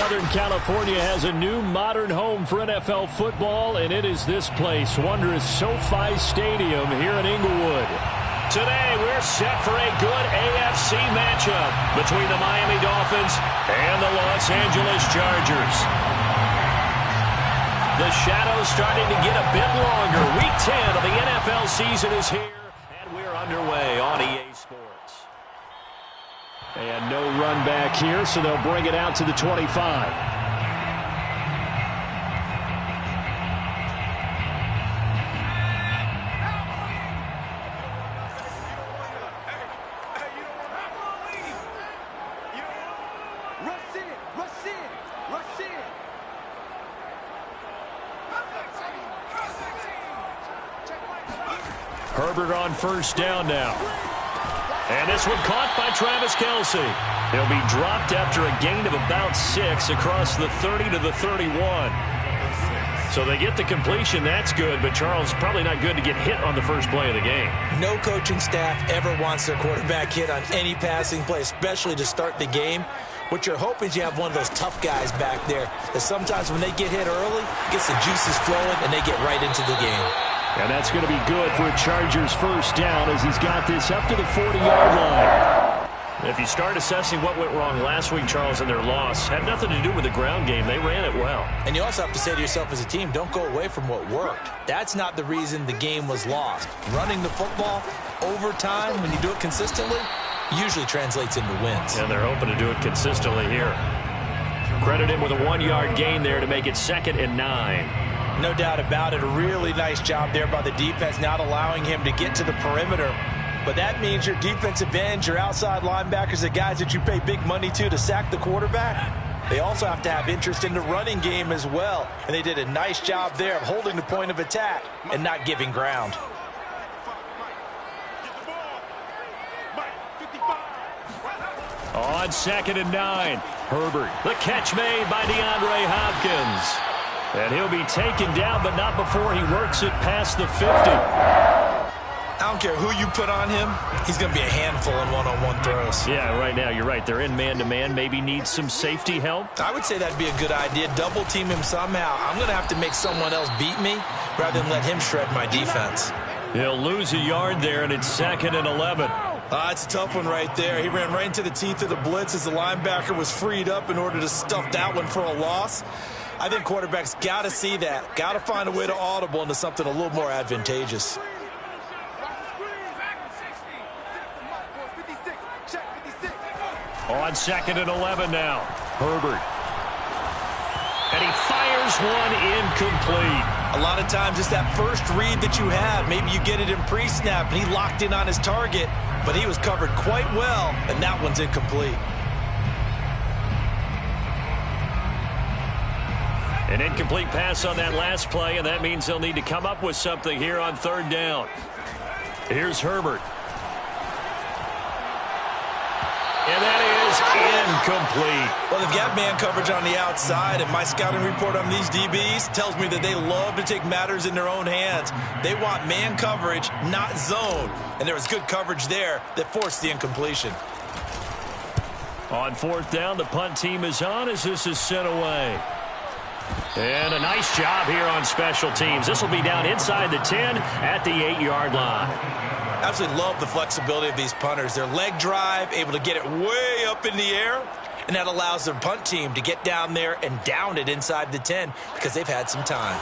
Southern California has a new modern home for NFL football, and it is this place, wondrous SoFi Stadium here in Inglewood. Today, we're set for a good AFC matchup between the Miami Dolphins and the Los Angeles Chargers. The shadow's starting to get a bit longer. Week 10 of the NFL season is here, and we're underway on EA Sports. And no run back here, so they'll bring it out to the 25. Herbert on first down now. And this one caught by Travis Kelce. He'll be dropped after a gain of about 6 across the 30 to the 31. So they get the completion. That's good, but Charles, probably not good to get hit on the first play of the game. No coaching staff ever wants their quarterback hit on any passing play, especially to start the game. What you're hoping is you have one of those tough guys back there that sometimes when they get hit early, gets the juices flowing, and they get right into the game. And that's going to be good for a Chargers first down as he's got this up to the 40-yard line. If you start assessing what went wrong last week, Charles, in their loss, had nothing to do with the ground game. They ran it well. And you also have to say to yourself as a team, don't go away from what worked. That's not the reason the game was lost. Running the football over time, when you do it consistently, usually translates into wins. And they're hoping to do it consistently here. Credit him with a 1-yard gain there to make it 2nd and 9. No doubt about it. A really nice job there by the defense, not allowing him to get to the perimeter. But that means your defensive ends, your outside linebackers, the guys that you pay big money to sack the quarterback, they also have to have interest in the running game as well. And they did a nice job there of holding the point of attack and not giving ground. On 2nd and 9, Herbert. The catch made by DeAndre Hopkins. And he'll be taken down, but not before he works it past the 50. I don't care who you put on him. He's going to be a handful in one-on-one throws. Yeah, right now, you're right. They're in man-to-man. Maybe needs some safety help. I would say that'd be a good idea. Double team him somehow. I'm going to have to make someone else beat me rather than let him shred my defense. He'll lose a yard there, and it's 2nd and 11. It's a tough one right there. He ran right into the teeth of the blitz as the linebacker was freed up in order to stuff that one for a loss. I think quarterbacks got to see that. Got to find a way to audible into something a little more advantageous. On 2nd and 11 now, Herbert. And he fires one incomplete. A lot of times it's that first read that you have. Maybe you get it in pre-snap, and he locked in on his target, but he was covered quite well, and that one's incomplete. An incomplete pass on that last play, and that means they'll need to come up with something here on 3rd down. Here's Herbert. And that is incomplete. Well, they've got man coverage on the outside, and my scouting report on these DBs tells me that they love to take matters in their own hands. They want man coverage, not zone. And there was good coverage there that forced the incompletion. On 4th down, the punt team is on as this is sent away. And a nice job here on special teams. This will be down inside the 10 at the 8-yard line. Absolutely love the flexibility of these punters. Their leg drive, able to get it way up in the air, and that allows their punt team to get down there and down it inside the 10 because they've had some time.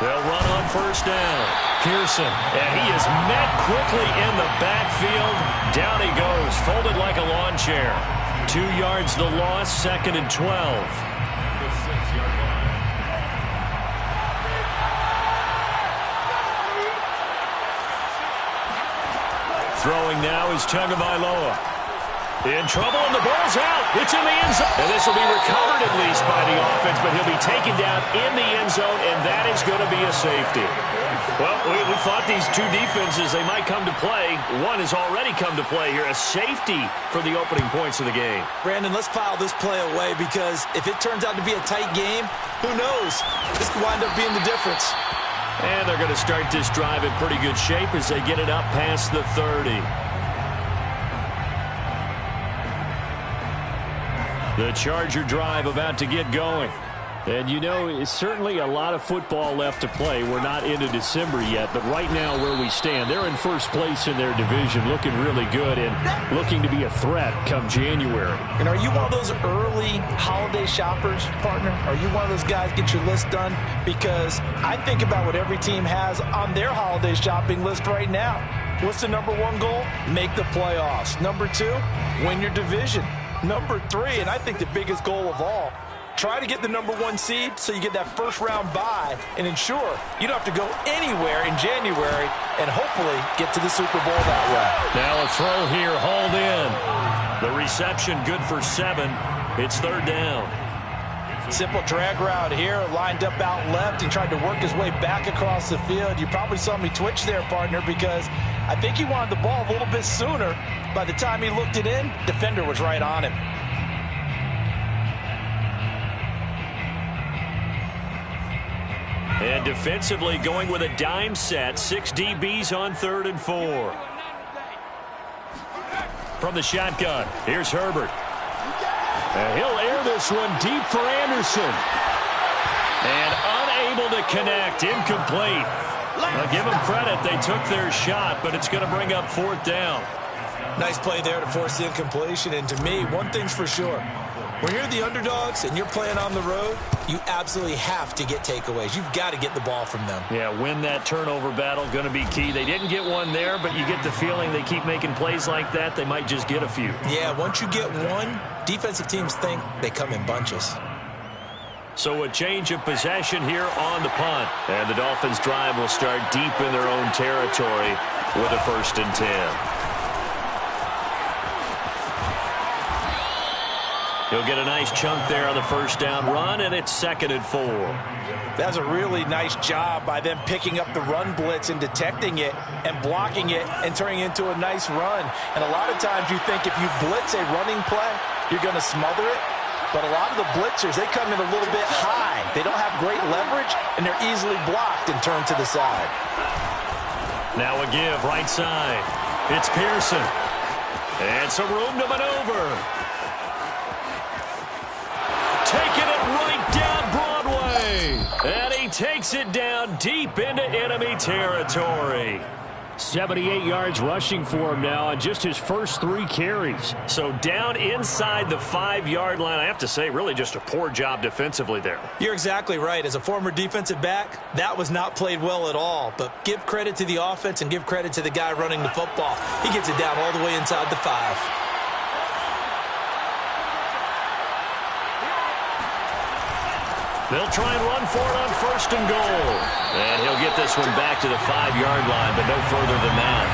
They'll run on first down. Pearson, and he is met quickly in the backfield. Down he goes, folded like a lawn chair. 2 yards the loss, 2nd and 12. Throwing now is Tagovailoa. In trouble, and the ball's out. It's in the end zone. And this will be recovered at least by the offense, but he'll be taken down in the end zone, and that is going to be a safety. Well, we thought these two defenses, they might come to play. One has already come to play here, a safety for the opening points of the game. Brandon, let's file this play away because if it turns out to be a tight game, who knows? This could wind up being the difference. And they're going to start this drive in pretty good shape as they get it up past the 30. The Charger drive about to get going. And, you know, it's certainly a lot of football left to play. We're not into December yet, but right now where we stand, they're in first place in their division, looking really good and looking to be a threat come January. And are you one of those early holiday shoppers, partner? Are you one of those guys get your list done? Because I think about what every team has on their holiday shopping list right now. What's the number one goal? Make the playoffs. Number two, win your division. Number three, and I think the biggest goal of all, try to get the number one seed so you get that first round bye and ensure you don't have to go anywhere in January and hopefully get to the Super Bowl that way. Now a throw here, hauled in. The reception good for 7. It's third down. Simple drag route here, lined up out left and tried to work his way back across the field. You probably saw me twitch there, partner, because I think he wanted the ball a little bit sooner. By the time he looked it in, defender was right on him. And defensively going with a dime set. 6 DBs on 3rd and 4. From the shotgun, here's Herbert. And he'll air this one deep for Anderson. And unable to connect, incomplete. I'll give them credit, they took their shot, but it's going to bring up 4th down. Nice play there to force the incompletion. And to me, one thing's for sure. When you're the underdogs and you're playing on the road, you absolutely have to get takeaways. You've got to get the ball from them. Yeah, win that turnover battle, going to be key. They didn't get one there, but you get the feeling they keep making plays like that, they might just get a few. Yeah, once you get one, defensive teams think they come in bunches. So a change of possession here on the punt. And the Dolphins drive will start deep in their own territory with a 1st and 10. He'll get a nice chunk there on the first down run, and it's 2nd and 4. That's a really nice job by them picking up the run blitz and detecting it and blocking it and turning it into a nice run. And a lot of times you think if you blitz a running play, you're going to smother it. But a lot of the blitzers, they come in a little bit high. They don't have great leverage, and they're easily blocked and turned to the side. Now a give, right side. It's Pearson. And some room to maneuver. Taking it right down Broadway. And he takes it down deep into enemy territory. 78 yards rushing for him now on just his first 3 carries. So down inside the 5-yard line. I have to say, really just a poor job defensively there. You're exactly right. As a former defensive back, that was not played well at all. But give credit to the offense and give credit to the guy running the football. He gets it down all the way inside the 5. They'll try and run for it on 1st and goal. And he'll get this one back to the 5-yard line, but no further than that.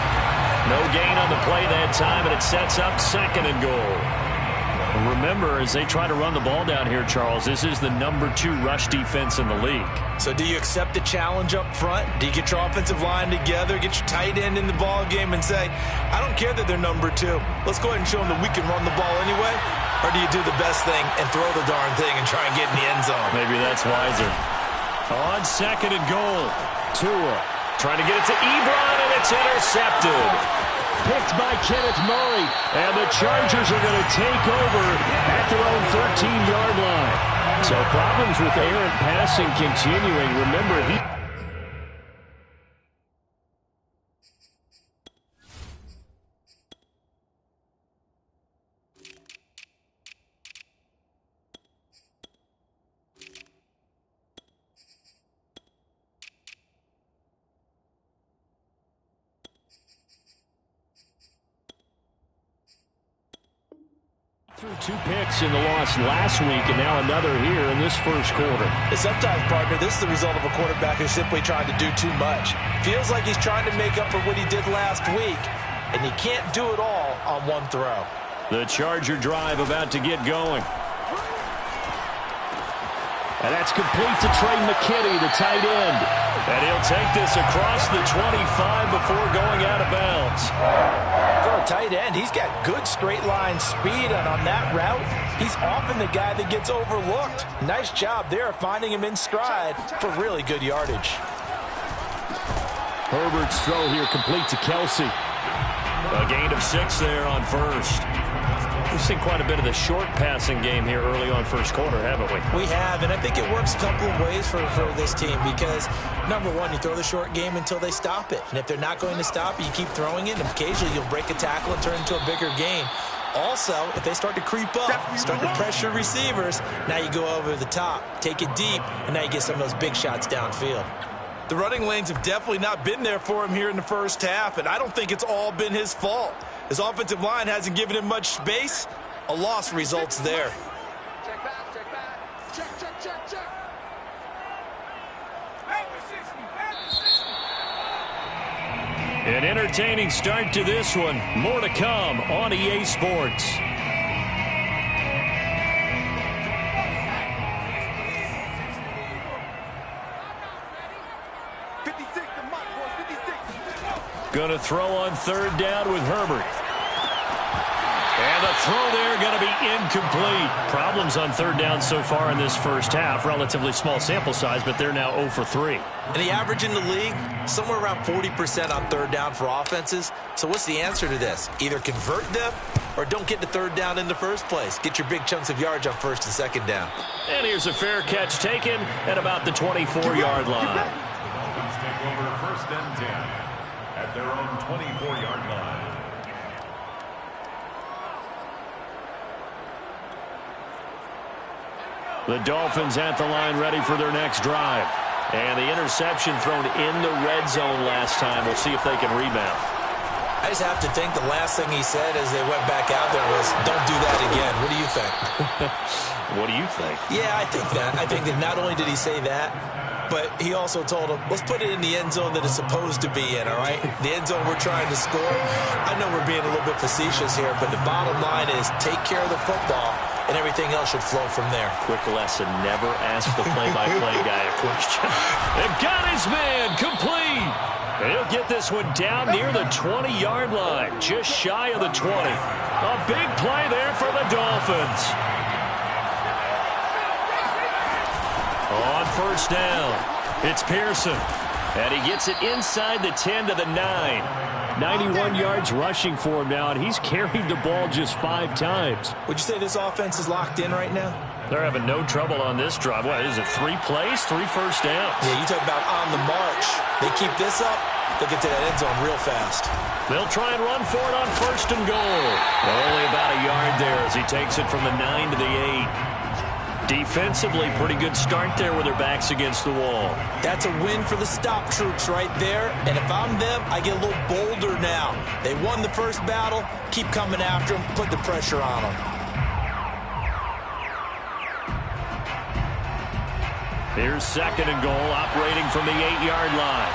No gain on the play that time, and it sets up 2nd and goal. Remember, as they try to run the ball down here, Charles, this is the number 2 rush defense in the league. So do you accept the challenge up front? Do you get your offensive line together, get your tight end in the ball game and say, I don't care that they're number 2. Let's go ahead and show them that we can run the ball anyway? Or do you do the best thing and throw the darn thing and try and get in the end zone? Maybe that's wiser. On 2nd and goal, Tua trying to get it to Ebron, and it's intercepted. Picked by Kenneth Murray, and the Chargers are going to take over at their own 13-yard line. So problems with errant passing continuing. Remember, threw 2 picks in the loss last week, and now another here in this first quarter. And sometimes, partner, this is the result of a quarterback who's simply trying to do too much. Feels like he's trying to make up for what he did last week, and he can't do it all on one throw. The Charger drive about to get going. And that's complete to Trey McKinney, the tight end. And he'll take this across the 25 before going out of bounds. For a tight end, he's got good straight line speed, and on that route, he's often the guy that gets overlooked. Nice job there finding him in stride for really good yardage. Herbert's throw here complete to Kelsey. A gain of 6 there on first. We've seen quite a bit of the short passing game here early on first quarter, haven't we? We have, and I think it works a couple of ways for this team because, number one, you throw the short game until they stop it. And if they're not going to stop it, you keep throwing it, and occasionally you'll break a tackle and turn it into a bigger gain. Also, if they start to creep up, start to pressure receivers, now you go over the top, take it deep, and now you get some of those big shots downfield. The running lanes have definitely not been there for him here in the first half, and I don't think it's all been his fault. His offensive line hasn't given him much space. A loss results there. Check back, check back. Check. An entertaining start to this one. More to come on EA Sports. Going to throw on third down with Herbert. And the throw there going to be incomplete. Problems on third down so far in this first half. Relatively small sample size, but they're now 0 for 3. And the average in the league, somewhere around 40% on third down for offenses. So what's the answer to this? Either convert them or don't get the third down in the first place. Get your big chunks of yards on first and second down. And here's a fair catch taken at about the 24-yard line. Dolphins take over first and 10 at their own 24-yard line. The Dolphins at the line ready for their next drive. And the interception thrown in the red zone last time. We'll see if they can rebound. I just have to think the last thing he said as they went back out there was, don't do that again. What do you think? What do you think? Yeah, I think that. I think that not only did he say that, but he also told him, let's put it in the end zone that it's supposed to be in, all right? The end zone we're trying to score. I know we're being a little bit facetious here, but the bottom line is take care of the football, and everything else should flow from there. Quick lesson, never ask the play-by-play guy a question. And got his man complete. He'll get this one down near the 20-yard line, just shy of the 20. A big play there for the Dolphins. On first down, it's Pearson. And he gets it inside the 10 to the 9. 91 yards rushing for him now, and he's carried the ball just 5 times. Would you say this offense is locked in right now? They're having no trouble on this drive. What is it, 3 plays, 3 first downs? Yeah, you talk about on the march. They keep this up, they'll get to that end zone real fast. They'll try and run for it on first and goal. Only about a yard there as he takes it from the 9 to the 8. Defensively, pretty good start there with their backs against the wall. That's a win for the stop troops right there. And if I'm them, I get a little bolder now. They won the first battle. Keep coming after them. Put the pressure on them. Here's second and goal, operating from the 8-yard line.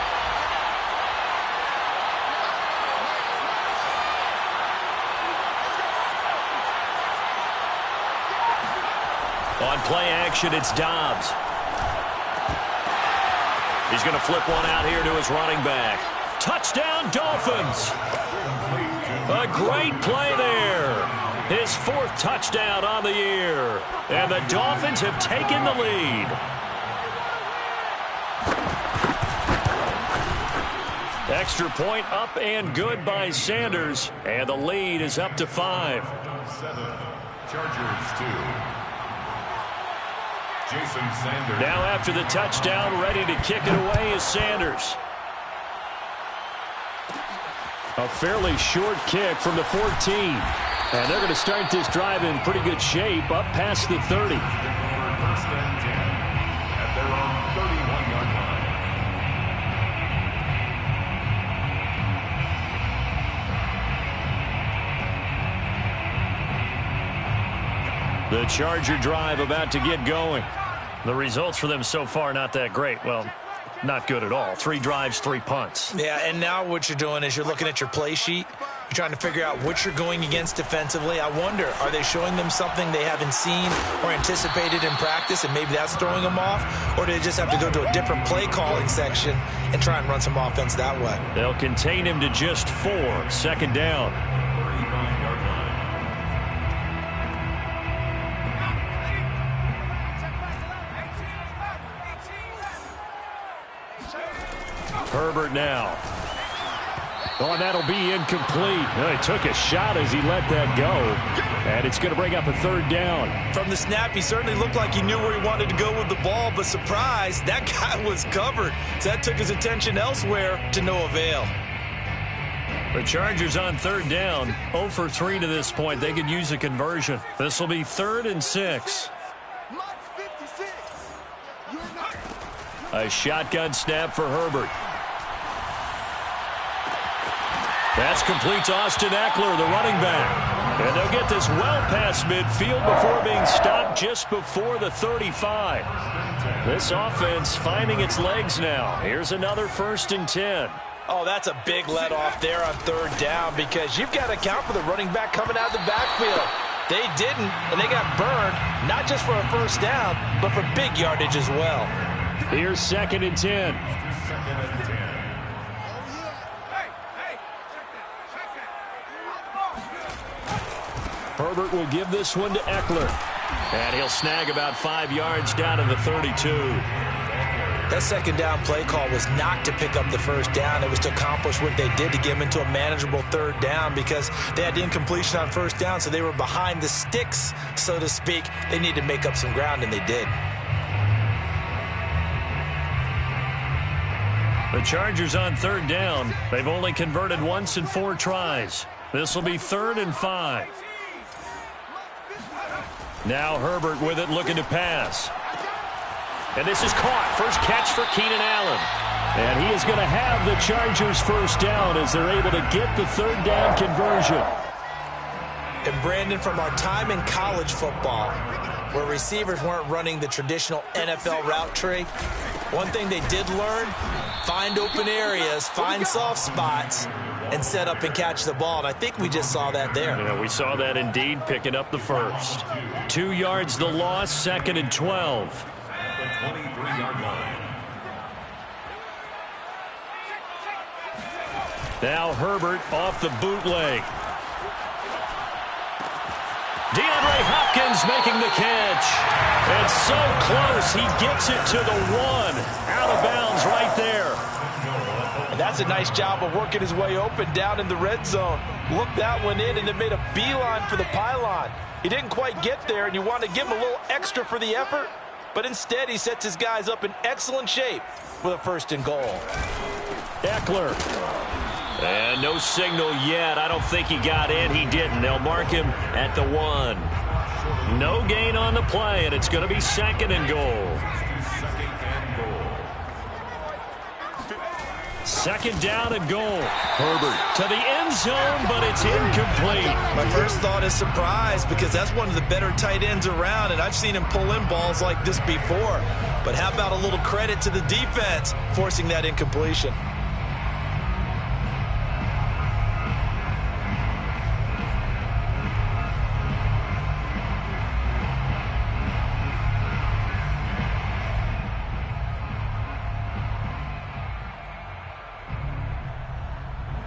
On play action, it's Dobbs. He's going to flip one out here to his running back. Touchdown, Dolphins! A great play there. His 4th touchdown on the year. And the Dolphins have taken the lead. Extra point up and good by Sanders. And the lead is up to 5. 7, Chargers 2. Jason Sanders. Now after the touchdown, ready to kick it away is Sanders. A fairly short kick from the 14. And they're going to start this drive in pretty good shape, up past the 30. First and 10 at their own 31-yard line. The Charger drive about to get going. The results for them so far not that great. Well, not good at all. 3 drives, 3 punts. Yeah, and now what you're doing is you're looking at your play sheet. You're trying to figure out what you're going against defensively. I wonder, are they showing them something they haven't seen or anticipated in practice, and maybe that's throwing them off? Or do they just have to go to a different play calling section and try and run some offense that way? They'll contain him to just 4. Second down. 39-yard line. Herbert now. Oh, and that'll be incomplete. He took a shot as he let that go. And it's going to bring up a third down. From the snap, he certainly looked like he knew where he wanted to go with the ball, but surprise, that guy was covered. So that took his attention elsewhere to no avail. The Chargers on third down, 0 for 3 to this point. They could use a conversion. This will be 3rd and 6. A shotgun snap for Herbert. That's complete to Austin Eckler, the running back. And they'll get this well past midfield before being stopped just before the 35. This offense finding its legs now. Here's another 1st and 10. Oh, that's a big let off there on third down because you've got to account for the running back coming out of the backfield. They didn't, and they got burned, not just for a first down, but for big yardage as well. Here's 2nd and 10. Herbert will give this one to Eckler. And he'll snag about 5 yards down to the 32. That second down play call was not to pick up the first down. It was to accomplish what they did to get them into a manageable third down because they had incompletion on first down, so they were behind the sticks, so to speak. They needed to make up some ground, and they did. The Chargers on third down. They've only converted once in 4 tries. This will be 3rd and 5. Now Herbert with it, looking to pass. And this is caught. First catch for Keenan Allen. And he is going to have the Chargers first down as they're able to get the third down conversion. And Brandon, from our time in college football, where receivers weren't running the traditional NFL route tree, one thing they did learn, find open areas, find soft spots, and set up and catch the ball. And I think we just saw that there. Yeah, we saw that indeed, picking up the first. 2 yards the loss, 2nd and 12. The 23-yard line. Now Herbert off the bootleg. DeAndre Hopkins making the catch. And so close, he gets it to the 1. Out of bounds right there. And that's a nice job of working his way open down in the red zone. Looked that one in and then made a beeline for the pylon. He didn't quite get there, and you want to give him a little extra for the effort. But instead, he sets his guys up in excellent shape with a 1st and goal. Eckler. And no signal yet. I don't think he got in. He didn't. They'll mark him at the 1. No gain on the play, and it's going to be 2nd and goal. 2nd down and goal. Herbert to the end zone, but it's incomplete. My first thought is surprise because that's one of the better tight ends around, and I've seen him pull in balls like this before. But how about a little credit to the defense forcing that incompletion?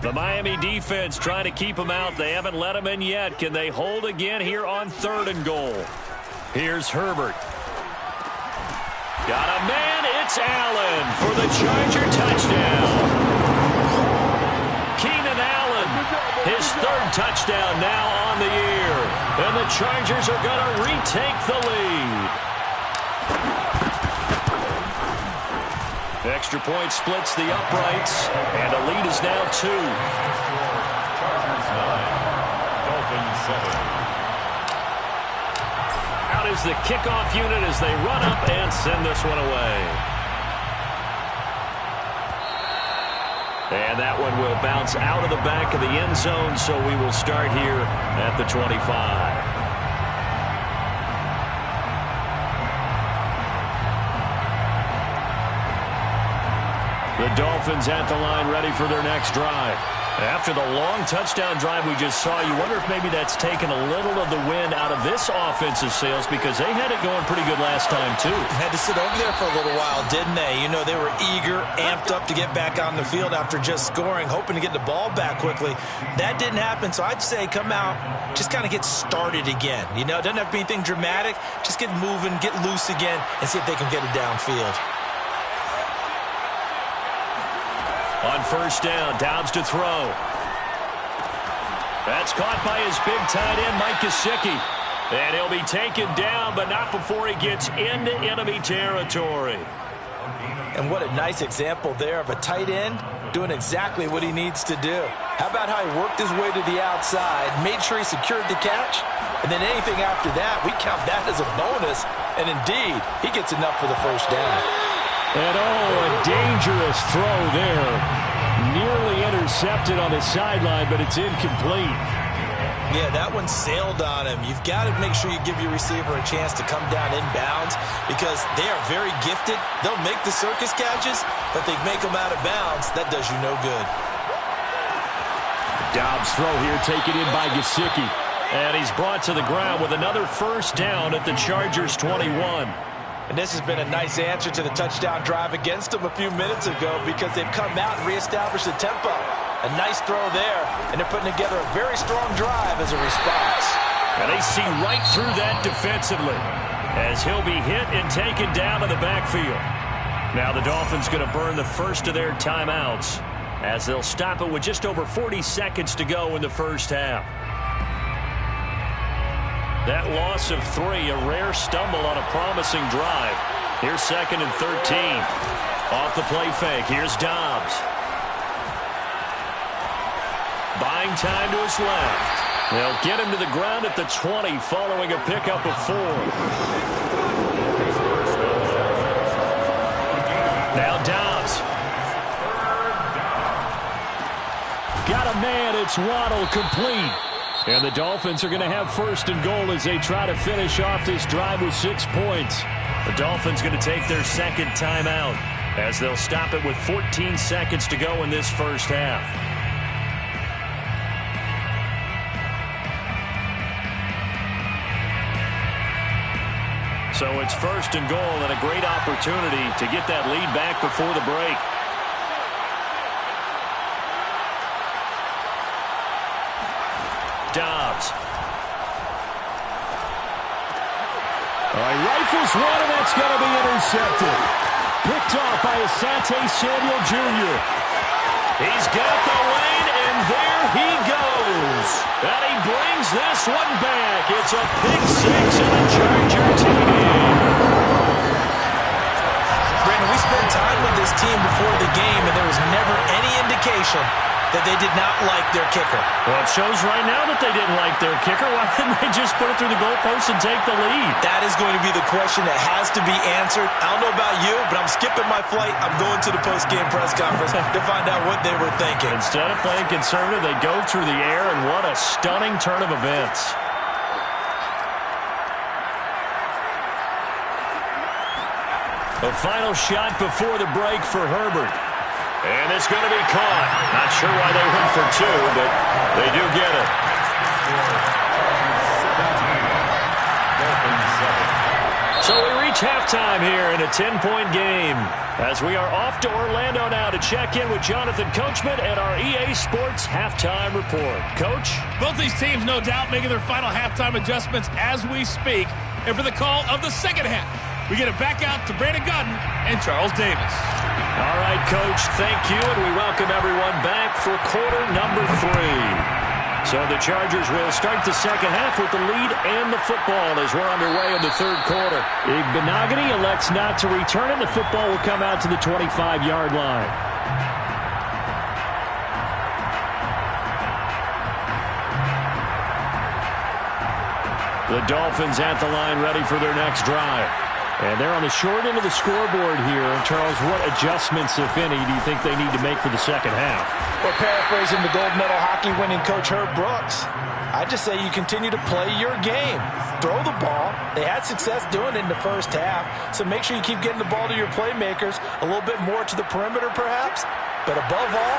The Miami defense trying to keep them out. They haven't let them in yet. Can they hold again here on 3rd and goal? Here's Herbert. Got a man. It's Allen for the Charger touchdown. Keenan Allen, his 3rd touchdown now on the year. And the Chargers are going to retake the lead. Extra point splits the uprights, and the lead is now 2. Chargers 9, Dolphins 7. Out is the kickoff unit as they run up and send this one away. And that one will bounce out of the back of the end zone, so we will start here at the 25. The Dolphins at the line ready for their next drive. After the long touchdown drive we just saw, you wonder if maybe that's taken a little of the wind out of this offensive sails because they had it going pretty good last time too. Had to sit over there for a little while, didn't they? You know, they were eager, amped up to get back on the field after just scoring, hoping to get the ball back quickly. That didn't happen, so I'd say come out, just kind of get started again. You know, it doesn't have to be anything dramatic. Just get moving, get loose again, and see if they can get it downfield. On first down, Dobbs to throw. That's caught by his big tight end, Mike Gesicki. And he'll be taken down, but not before he gets into enemy territory. And what a nice example there of a tight end doing exactly what he needs to do. How about how he worked his way to the outside, made sure he secured the catch, and then anything after that, we count that as a bonus. And indeed, he gets enough for the first down. And a dangerous throw there. Nearly intercepted on the sideline, but it's incomplete. Yeah, that one sailed on him. You've got to make sure you give your receiver a chance to come down inbounds because they are very gifted. They'll make the circus catches, but they make them out of bounds. That does you no good. Dobbs throw here taken in by Gesicki. And he's brought to the ground with another first down at the Chargers 21. And this has been a nice answer to the touchdown drive against them a few minutes ago because they've come out and reestablished the tempo. A nice throw there, and they're putting together a very strong drive as a response. And they see right through that defensively as he'll be hit and taken down in the backfield. Now the Dolphins going to burn the first of their timeouts as they'll stop it with just over 40 seconds to go in the first half. That loss of 3, a rare stumble on a promising drive. Here's 2nd and 13. Off the play fake. Here's Dobbs. Buying time to his left. They'll get him to the ground at the 20 following a pickup of 4. Now Dobbs. Got a man. It's Waddle complete. And the Dolphins are going to have 1st and goal as they try to finish off this drive with 6 points. The Dolphins going to take their 2nd timeout as they'll stop it with 14 seconds to go in this first half. So it's 1st and goal and a great opportunity to get that lead back before the break. Dobbs. All right, rifles one, and that's going to be intercepted. Picked off by Asante Samuel Jr. He's got the lane, and there he goes. And he brings this one back. It's a pick 6 and a Charger TD. Brandon, we spent time with this team before the game, and there was never any indication that they did not like their kicker. Well, it shows right now that they didn't like their kicker. Why didn't they just put it through the goalpost and take the lead? That is going to be the question that has to be answered. I don't know about you, but I'm skipping my flight. I'm going to the post-game press conference to find out what they were thinking. Instead of playing conservative, they go through the air, and what a stunning turn of events. The final shot before the break for Herbert. And it's going to be caught. Not sure why they went for 2, but they do get it. So we reach halftime here in a 10-point game as we are off to Orlando now to check in with Jonathan Coachman and our EA Sports Halftime Report. Coach? Both these teams, no doubt, making their final halftime adjustments as we speak. And for the call of the second half, we get it back out to Brandon Godden and Charles Davis. All right, Coach, thank you, and we welcome everyone back for quarter number 3. So the Chargers will start the second half with the lead and the football as we're underway in the third quarter. Benogany elects not to return it. The football will come out to the 25-yard line. The Dolphins at the line ready for their next drive. And they're on the short end of the scoreboard here. Charles, what adjustments, if any, do you think they need to make for the second half? Well, paraphrasing the gold medal hockey winning coach Herb Brooks, I just say you continue to play your game. Throw the ball. They had success doing it in the first half, so make sure you keep getting the ball to your playmakers, a little bit more to the perimeter perhaps, but above all,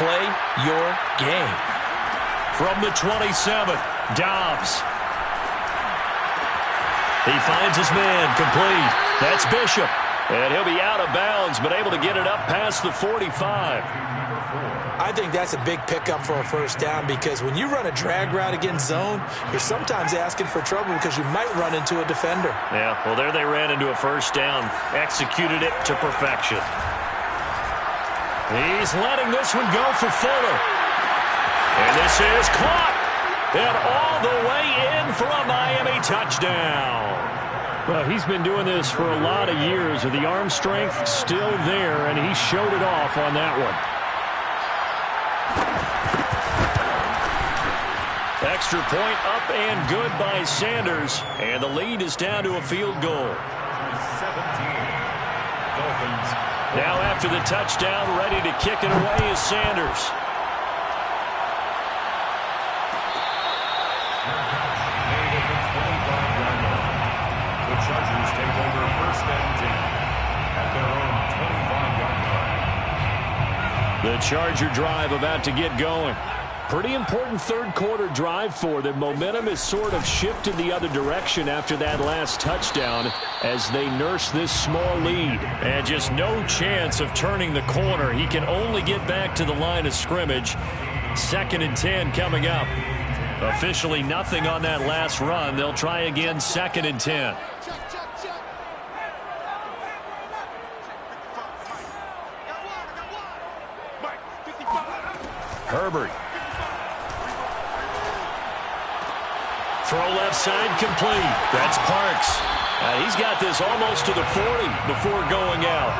play your game. From the 27, Dobbs. He finds his man, complete. That's Bishop. And he'll be out of bounds, but able to get it up past the 45. I think that's a big pickup for a first down because when you run a drag route against zone, you're sometimes asking for trouble because you might run into a defender. Yeah, well, there they ran into a first down. Executed it to perfection. He's letting this one go for Fuller. And this is caught. And all the way in for a Miami touchdown. Well, he's been doing this for a lot of years with the arm strength still there, and he showed it off on that one. Extra point up and good by Sanders, and the lead is down to a field goal. 17. Dolphins. Now after the touchdown, ready to kick it away is Sanders. The Chargers take over first and 10 at their own 25-yard line. The Charger drive about to get going. Pretty important third quarter drive for them. Momentum has sort of shifted the other direction after that last touchdown as they nurse this small lead. And just no chance of turning the corner. He can only get back to the line of scrimmage. 2nd and 10 coming up. Officially nothing on that last run. They'll try again 2nd and 10. Herbert. Throw left side complete. That's Parks. He's got this almost to the 40 before going out.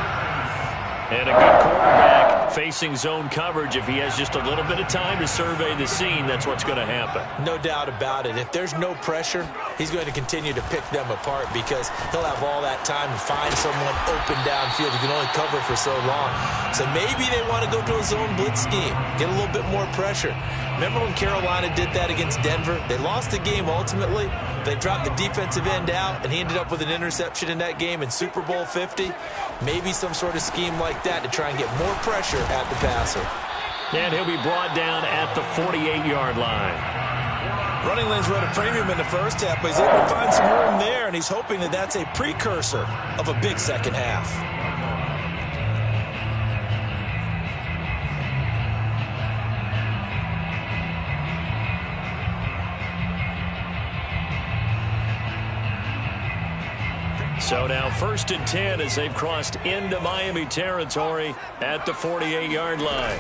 And a good quarterback facing zone coverage. If he has just a little bit of time to survey the scene, that's what's going to happen. No doubt about it. If there's no pressure, he's going to continue to pick them apart because he'll have all that time to find someone open downfield. He can only cover for so long. So maybe they want to go to a zone blitz scheme, get a little bit more pressure. Remember when Carolina did that against Denver? They lost the game ultimately. They dropped the defensive end out, and he ended up with an interception in that game in Super Bowl 50. Maybe some sort of scheme like that to try and get more pressure at the passer. And he'll be brought down at the 48-yard line. Running lanes were at a premium in the first half, but he's able to find some room there, and he's hoping that that's a precursor of a big second half. So now 1st and 10 as they've crossed into Miami territory at the 48-yard line.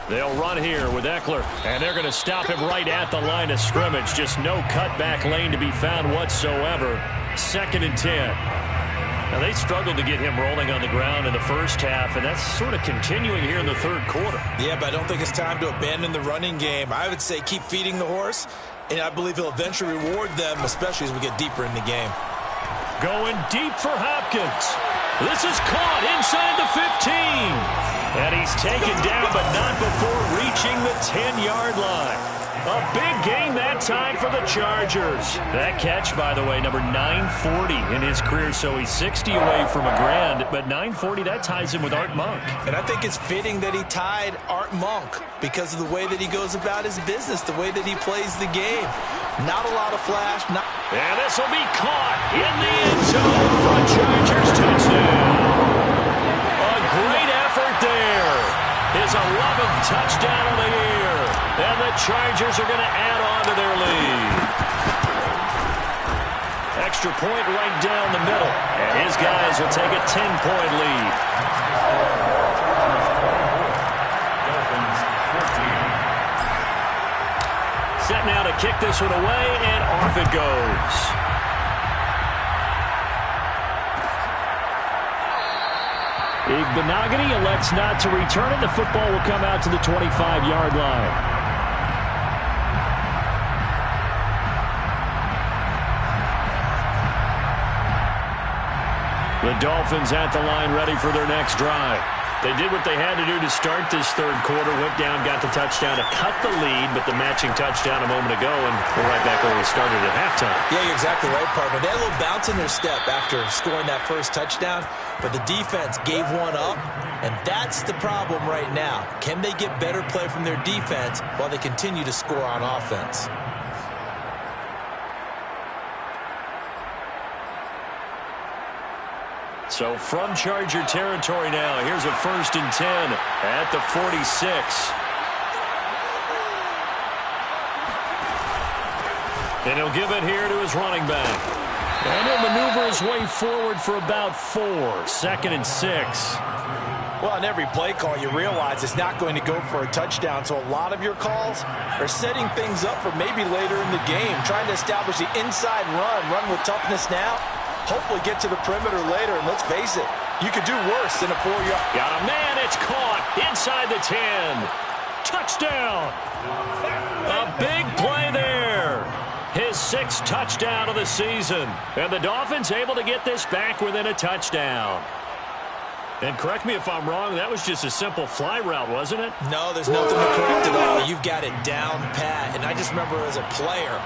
They'll run here with Eckler, and they're going to stop him right at the line of scrimmage. Just no cutback lane to be found whatsoever. 2nd and 10. Now, they struggled to get him rolling on the ground in the first half, and that's sort of continuing here in the third quarter. Yeah, but I don't think it's time to abandon the running game. I would say keep feeding the horse, and I believe he'll eventually reward them, especially as we get deeper in the game. Going deep for Hopkins. This is caught inside the 15. And he's taken down, but not before reaching the 10-yard line. A big gain that time for the Chargers. That catch, by the way, number 940 in his career, so he's 60 away from a grand, but 940, that ties him with Art Monk. And I think it's fitting that he tied Art Monk because of the way that he goes about his business, the way that he plays the game. Not a lot of flash. And this will be caught in the end zone for a Chargers touchdown. A great effort there. His 11th touchdown of the year. And the Chargers are going to add on to their lead. Extra point right down the middle. And his guys will take a 10-point lead. Dolphins 14. Set now to kick this one away, and off it goes. Igbenogany elects not to return it. The football will come out to the 25-yard line. The Dolphins at the line ready for their next drive. They did what they had to do to start this third quarter, went down, got the touchdown to cut the lead, but the matching touchdown a moment ago, and we're right back where we started at halftime. Yeah, you're exactly right, partner. They had a little bounce in their step after scoring that first touchdown, but the defense gave one up, and that's the problem right now. Can they get better play from their defense while they continue to score on offense? So from Charger territory now, here's a 1st and 10 at the 46. And he'll give it here to his running back. And he'll maneuver his way forward for about 4. 2nd and 6. Well, in every play call, you realize it's not going to go for a touchdown, so a lot of your calls are setting things up for maybe later in the game, trying to establish the inside run with toughness now, hopefully get to the perimeter later, and let's face it, you could do worse than a 4-yard. Got a man, it's caught inside the 10. Touchdown. A big play there. His 6th touchdown of the season. And the Dolphins able to get this back within a touchdown. And correct me if I'm wrong, that was just a simple fly route, wasn't it? No, there's nothing to correct at all. You've got it down pat. And I just remember as a player,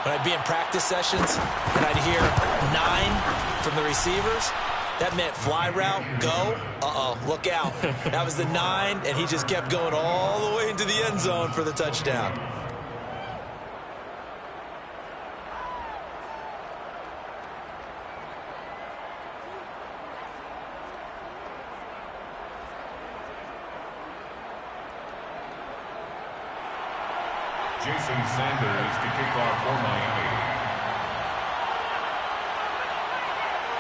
when I'd be in practice sessions and I'd hear 9 from the receivers, that meant fly route, go, look out. That was the 9, and he just kept going all the way into the end zone for the touchdown. Jason Sanders to kick off for Miami.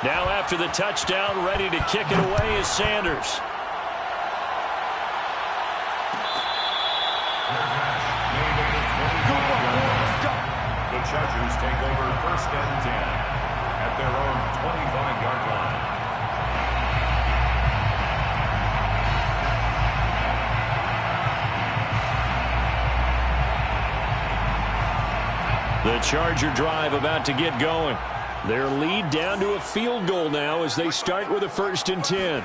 Now after the touchdown, ready to kick it away is Sanders. The Chargers take over 1st and 10 at their own 25-yard line. The Charger drive about to get going. Their lead down to a field goal now as they start with a 1st and 10.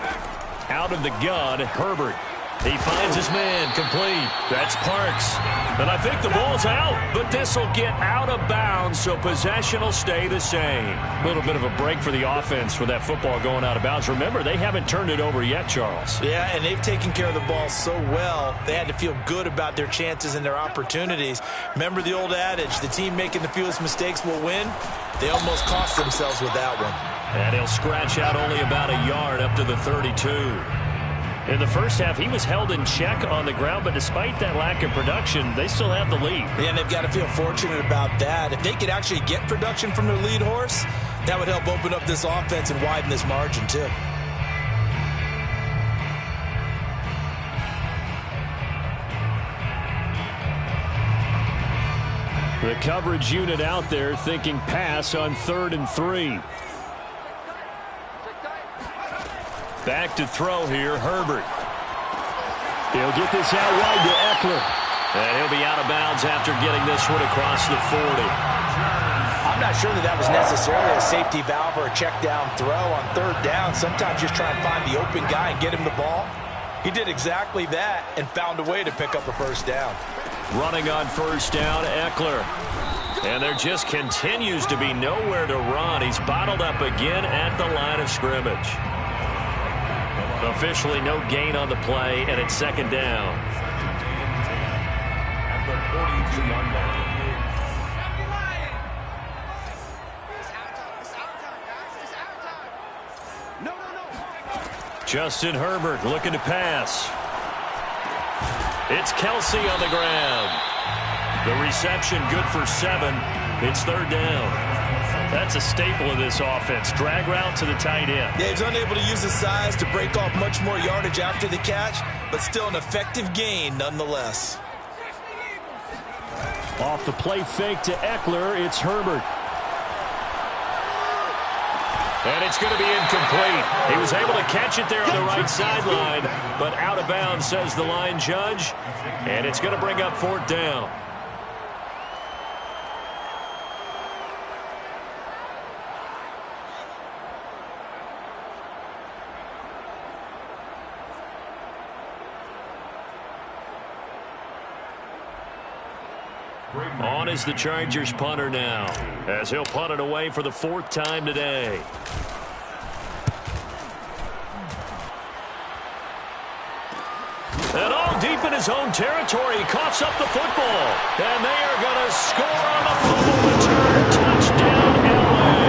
Out of the gun, Herbert. He finds his man, complete. That's Parks. And I think the ball's out, but this will get out of bounds, so possession will stay the same. A little bit of a break for the offense with that football going out of bounds. Remember, they haven't turned it over yet, Charles. Yeah, and they've taken care of the ball so well, they had to feel good about their chances and their opportunities. Remember the old adage, the team making the fewest mistakes will win? They almost cost themselves with that one. And he'll scratch out only about a yard up to the 32. In the first half, he was held in check on the ground, but despite that lack of production, they still have the lead. Yeah, and they've got to feel fortunate about that. If they could actually get production from their lead horse, that would help open up this offense and widen this margin, too. The coverage unit out there thinking pass on 3rd and 3. Back to throw here, Herbert. He'll get this out wide to Eckler. And he'll be out of bounds after getting this one across the 40. I'm not sure that was necessarily a safety valve or a check down throw on 3rd down. Sometimes just try and find the open guy and get him the ball. He did exactly that and found a way to pick up a 1st down. Running on 1st down, Eckler. And there just continues to be nowhere to run. He's bottled up again at the line of scrimmage. Officially no gain on the play, and it's 2nd down. At the 42-yard line. Justin Herbert looking to pass. It's Kelsey on the ground. The reception good for 7. It's 3rd down. That's a staple of this offense. Drag route to the tight end. Yeah, he's unable to use his size to break off much more yardage after the catch, but still an effective gain nonetheless. Off the play fake to Eckler, it's Herbert. And it's going to be incomplete. He was able to catch it there on the right sideline, but out of bounds, says the line judge. And it's going to bring up 4th down. On is the Chargers punter now, as he'll punt it away for the 4th time today. And all deep in his own territory, he coughs up the football. And they are going to score on the fumble return. Touchdown, LA.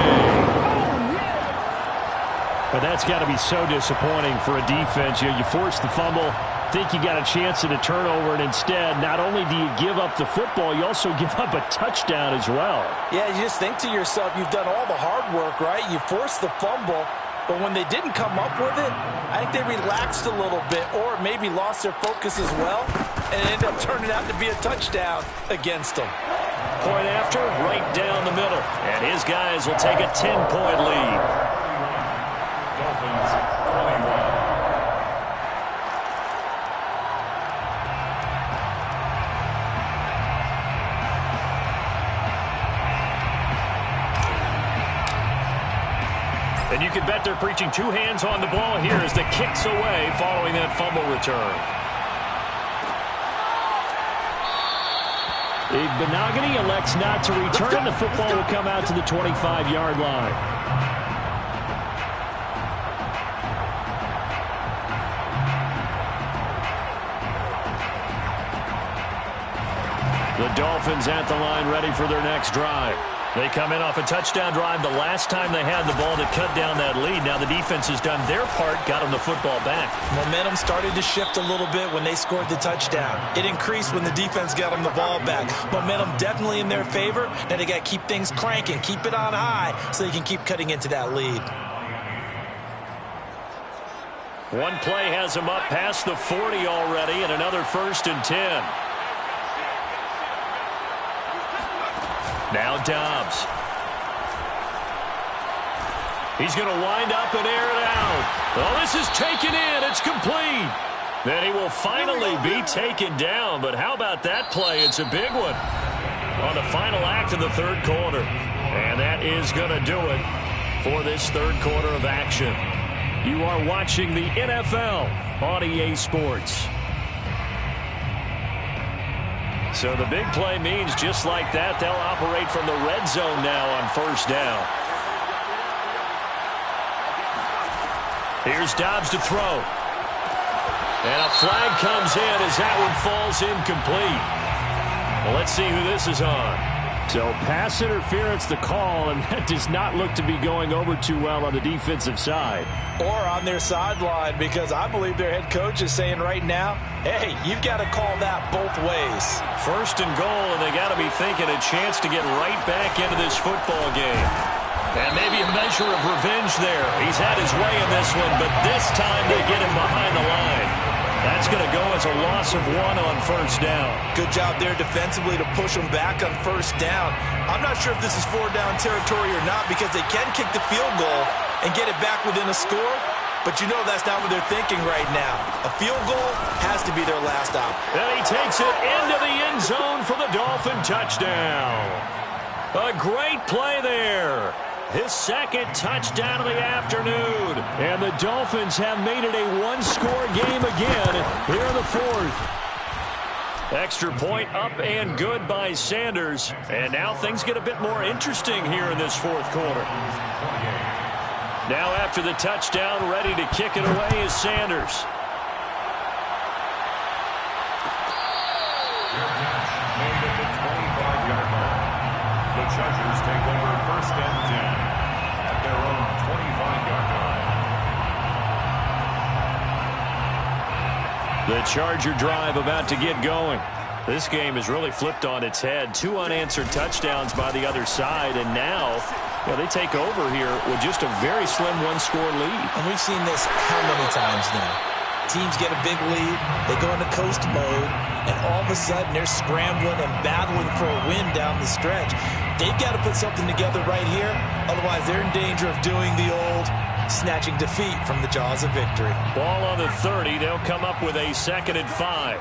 But that's got to be so disappointing for a defense. You force the fumble, think you got a chance at a turnover, and instead, not only do you give up the football, you also give up a touchdown as well. Yeah, you just think to yourself, you've done all the hard work, right? You force the fumble, But when they didn't come up with it, I think they relaxed a little bit or maybe lost their focus as well, and it ended up turning out to be a touchdown against them. Point after, right down the middle. And his guys will take a 10-point lead. Dolphins 21. And you can bet they're preaching two hands on the ball here as the kick's away following that fumble return. Benogany elects not to return. The football will come out to the 25-yard line. The Dolphins at the line ready for their next drive. They come in off a touchdown drive the last time they had the ball to cut down that lead. Now the defense has done their part, got them the football back. Momentum started to shift a little bit when they scored the touchdown. It increased when the defense got them the ball back. Momentum definitely in their favor. Now they got to keep things cranking, keep it on high so they can keep cutting into that lead. One play has them up past the 40 already, and another 1st and 10. Now Dobbs. He's going to wind up and air it out. Oh, this is taken in. It's complete. Then he will finally be taken down. But how about that play? It's a big one on the final act of the third quarter. And that is going to do it for this third quarter of action. You are watching the NFL on EA Sports. So the big play means just like that, they'll operate from the red zone now on 1st down. Here's Dobbs to throw. And a flag comes in as that one falls incomplete. Well, let's see who this is on. So pass interference the call, and that does not look to be going over too well on the defensive side. Or on their sideline, because I believe their head coach is saying right now, hey, you've got to call that both ways. 1st and goal, and they got to be thinking a chance to get right back into this football game. And maybe a measure of revenge there. He's had his way in this one, but this time they get him behind the line. That's going to go as a loss of 1 on 1st down. Good job there defensively to push them back on 1st down. I'm not sure if this is 4-down territory or not because they can kick the field goal and get it back within a score. But you know that's not what they're thinking right now. A field goal has to be their last op. And he takes it into the end zone for the Dolphin touchdown. A great play there. His 2nd touchdown of the afternoon. And the Dolphins have made it a one-score game again here in the 4th. Extra point up and good by Sanders. And now things get a bit more interesting here in this 4th quarter. Now after the touchdown, ready to kick it away is Sanders. Made at the 25-yard line. The Chargers take over 1st and 10 at their own 25-yard line. The Charger drive about to get going. This game is really flipped on its head. 2 unanswered touchdowns by the other side, and now they take over here with just a very slim one-score lead. And we've seen this how many times now? Teams get a big lead, they go into coast mode, and all of a sudden they're scrambling and battling for a win down the stretch. They've got to put something together right here, otherwise they're in danger of doing the old snatching defeat from the jaws of victory. Ball on the 30, they'll come up with a 2nd and 5.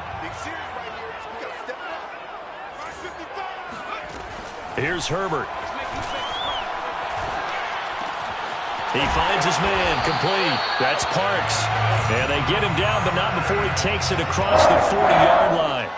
Here's Herbert. He finds his man, complete. That's Parks. And they get him down, but not before he takes it across the 40-yard line.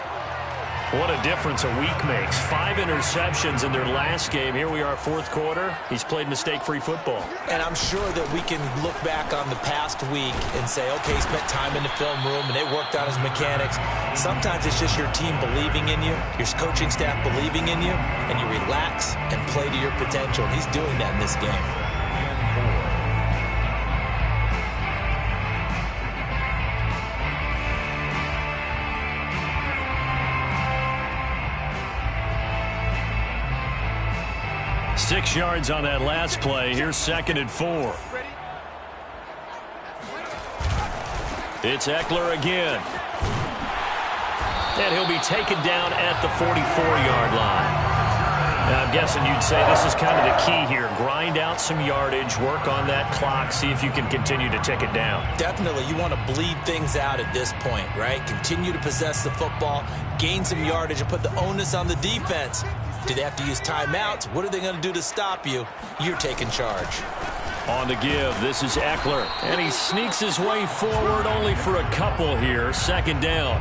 What a difference a week makes. 5 interceptions in their last game. Here we are, 4th quarter. He's played mistake-free football. And I'm sure that we can look back on the past week and say, okay, he spent time in the film room and they worked on his mechanics. Sometimes it's just your team believing in you, your coaching staff believing in you, and you relax and play to your potential. And he's doing that in this game. 6 yards on that last play. Here's 2nd and 4. It's Eckler again. And he'll be taken down at the 44-yard line. Now, I'm guessing you'd say this is kind of the key here. Grind out some yardage, work on that clock, see if you can continue to tick it down. Definitely. You want to bleed things out at this point, right? Continue to possess the football, gain some yardage, and put the onus on the defense. Do they have to use timeouts? What are they going to do to stop you? You're taking charge. On the give, this is Eckler. And he sneaks his way forward only for a couple here. Second down.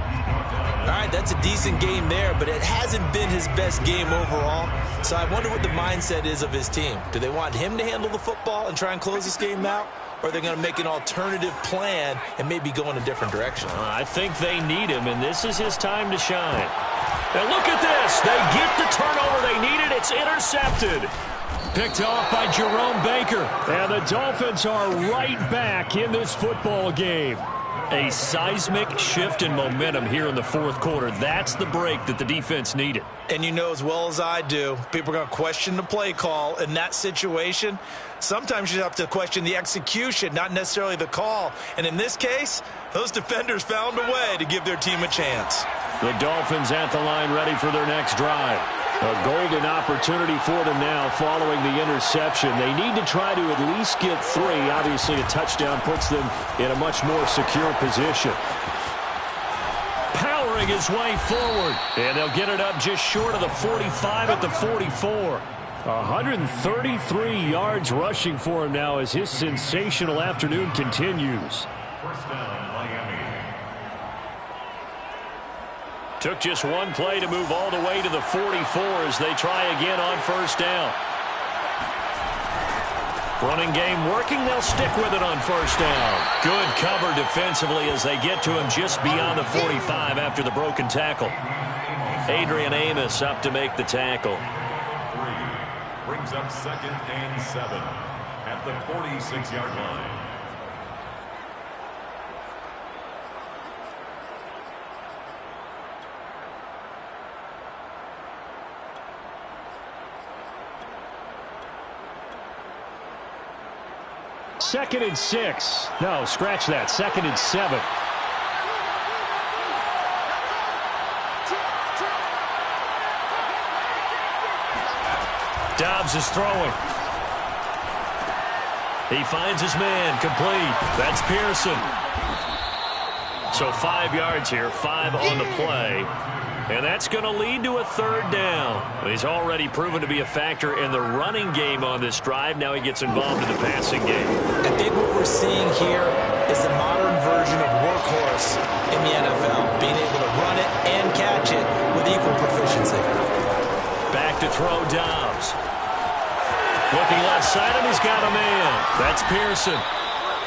All right, that's a decent game there, but it hasn't been his best game overall. So I wonder what the mindset is of his team. Do they want him to handle the football and try and close this game out? Or are they going to make an alternative plan and maybe go in a different direction? I think they need him, and this is his time to shine. Now look at this. They get the turnover they needed. It's intercepted. Picked off by Jerome Baker. And the Dolphins are right back in this football game. A seismic shift in momentum here in the fourth quarter. That's the break that the defense needed. And you know as well as I do, people are going to question the play call in that situation. Sometimes you have to question the execution, not necessarily the call. And in this case, those defenders found a way to give their team a chance. The Dolphins at the line ready for their next drive. A golden opportunity for them now following the interception. They need to try to at least get 3. Obviously, a touchdown puts them in a much more secure position. Powering his way forward. And they'll get it up just short of the 45 at the 44. 133 yards rushing for him now as his sensational afternoon continues. First down, Miami. Took just one play to move all the way to the 44 as they try again on first down. Running game working. They'll stick with it on first down. Good cover defensively as they get to him just beyond the 45 after the broken tackle. Adrian Amos up to make the tackle. 3 brings up 2nd and 7 at the 46-yard line. Second and 6. No, scratch that. 2nd and 7. Dobbs is throwing. He finds his man. Complete. That's Pearson. So 5 yards here. 5 on the play. And that's going to lead to a third down. He's already proven to be a factor in the running game on this drive. Now he gets involved in the passing game. I think what we're seeing here is the modern version of workhorse in the NFL, being able to run it and catch it with equal proficiency. Back to throw Dobbs. Looking left side, and he's got a man. That's Pearson.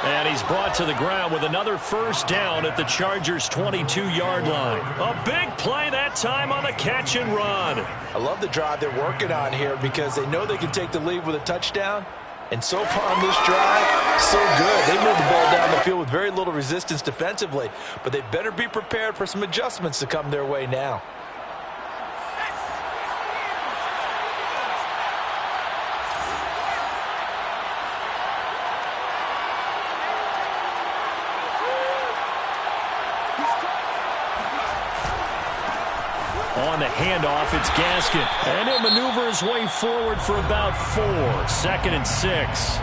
And he's brought to the ground with another first down at the Chargers' 22-yard line. A big play that time on the catch and run. I love the drive they're working on here because they know they can take the lead with a touchdown. And so far on this drive, so good. They moved the ball down the field with very little resistance defensively. But they better be prepared for some adjustments to come their way now. On the handoff, it's Gaskin. And he'll maneuver his way forward for about 4. 2nd and 6.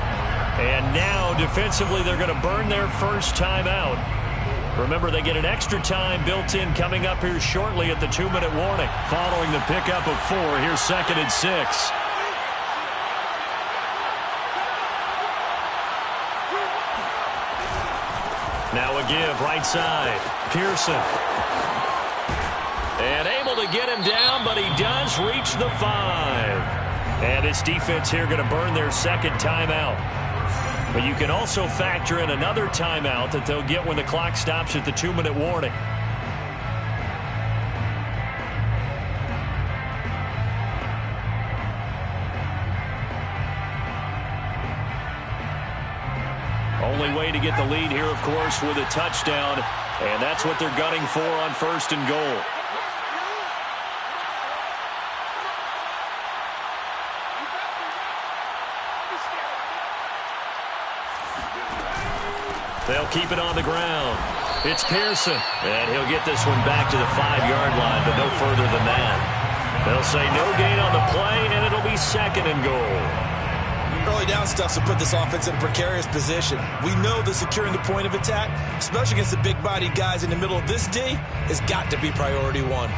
And now, defensively, they're going to burn their first time out. Remember, they get an extra time built in coming up here shortly at the 2-minute warning. Following the pickup of 4, here's 2nd and 6. Now a give, right side. Pearson. And able to get him down, but he does reach the 5. And this defense here going to burn their second timeout. But you can also factor in another timeout that they'll get when the clock stops at the 2-minute warning. Only way to get the lead here, of course, with a touchdown. And that's what they're gunning for on first and goal. They'll keep it on the ground. It's Pearson, and he'll get this one back to the 5-yard line, but no further than that. They'll say no gain on the play, and it'll be 2nd and goal. Early down stuff to put this offense in a precarious position. We know that securing the point of attack, especially against the big-bodied guys in the middle of this D, has got to be priority one.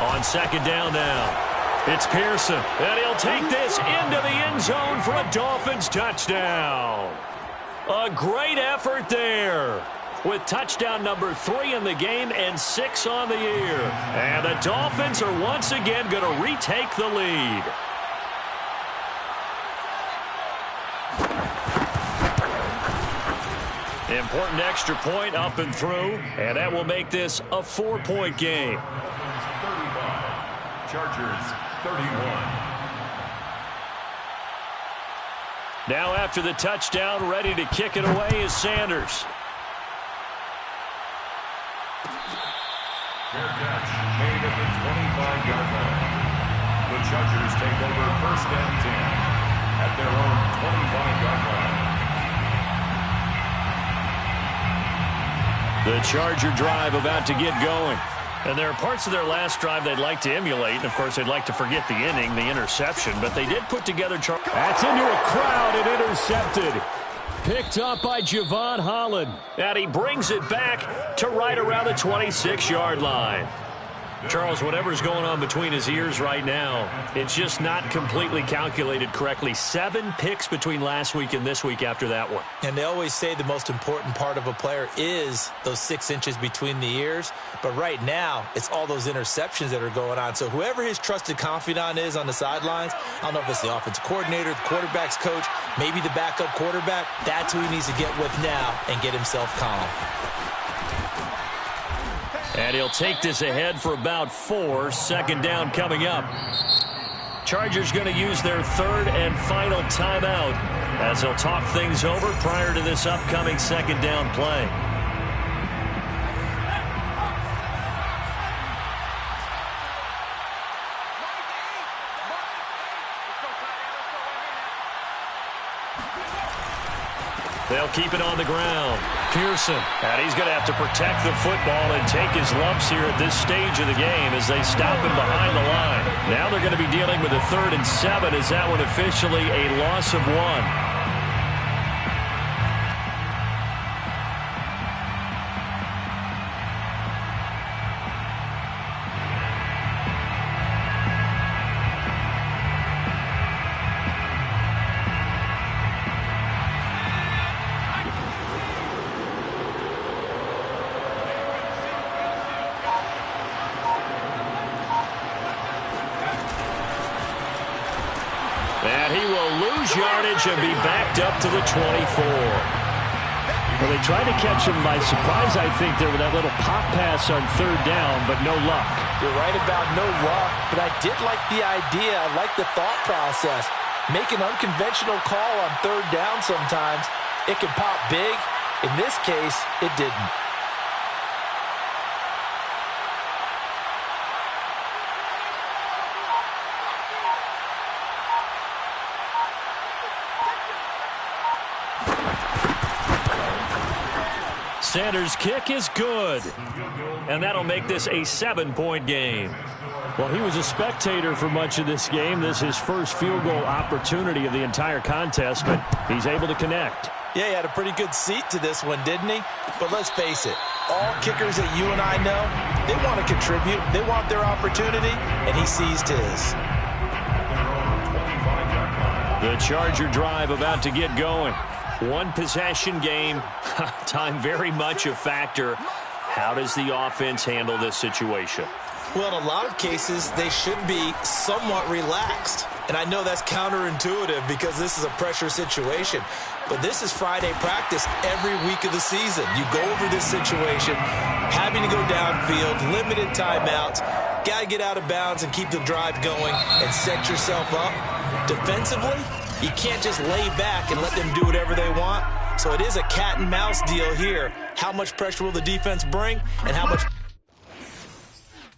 On 2nd down now, it's Pearson, and he'll take this into the end zone for a Dolphins touchdown. A great effort there, with touchdown number 3 in the game and 6 on the year. And the Dolphins are once again going to retake the lead. Important extra point up and through, and that will make this a 4-point game. Chargers 31. Now after the touchdown, ready to kick it away is Sanders. Fair catch made at the 25-yard line. The Chargers take over 1st and 10 at their own 25-yard line. The Charger drive about to get going. And there are parts of their last drive they'd like to emulate. And, of course, they'd like to forget the inning, the interception. But they did put together... That's into a crowd and intercepted. Picked up by Javon Holland. And he brings it back to right around the 26-yard line. Charles, whatever's going on between his ears right now, it's just not completely calculated correctly. 7 picks between last week and this week after that one. And they always say the most important part of a player is those 6 inches between the ears. But right now, it's all those interceptions that are going on. So whoever his trusted confidant is on the sidelines, I don't know if it's the offensive coordinator, the quarterback's coach, maybe the backup quarterback, that's who he needs to get with now and get himself calm. And he'll take this ahead for about 4. 2nd down coming up. Chargers going to use their 3rd and final timeout as they'll talk things over prior to this upcoming 2nd down play. They'll keep it on the ground. Pearson, and he's going to have to protect the football and take his lumps here at this stage of the game as they stop him behind the line. Now they're going to be dealing with a 3rd and 7 as that one officially a loss of 1. And he will lose yardage and be backed up to the 24. Well, they tried to catch him by surprise, I think, there with that little pop pass on 3rd down, but no luck. You're right about no luck, but I did like the idea. I like the thought process. Make an unconventional call on 3rd down sometimes. It can pop big. In this case, it didn't. Sanders' kick is good. And that'll make this a 7-point game. Well, he was a spectator for much of this game. This is his first field goal opportunity of the entire contest, but he's able to connect. Yeah, he had a pretty good seat to this one, didn't he? But let's face it, all kickers that you and I know, they want to contribute. They want their opportunity, and he seized his. The Charger drive about to get going. One possession game, time very much a factor. How does the offense handle this situation? Well, in a lot of cases, they should be somewhat relaxed. And I know that's counterintuitive because this is a pressure situation. But this is Friday practice every week of the season. You go over this situation, having to go downfield, limited timeouts, got to get out of bounds and keep the drive going and set yourself up. Defensively, you can't just lay back and let them do whatever they want. So it is a cat and mouse deal here. How much pressure will the defense bring and how much